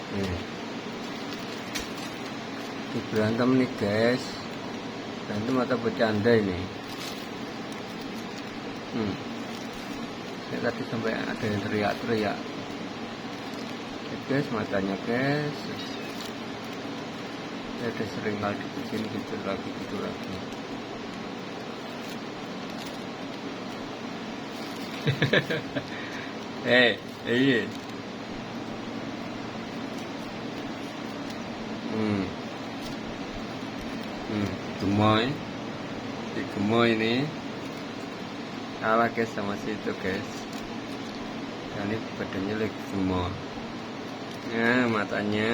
Nih, berantem nih guys, berantem atau bercanda ini. Saya tadi sampai ada yang teriak-teriak. Guys, matanya guys. Ya udah sering kali bikin gitu lagi. Iya. Gemoy ini kalah guys sama situ guys. Dan ini badannya lagi gemoy. Nah, matanya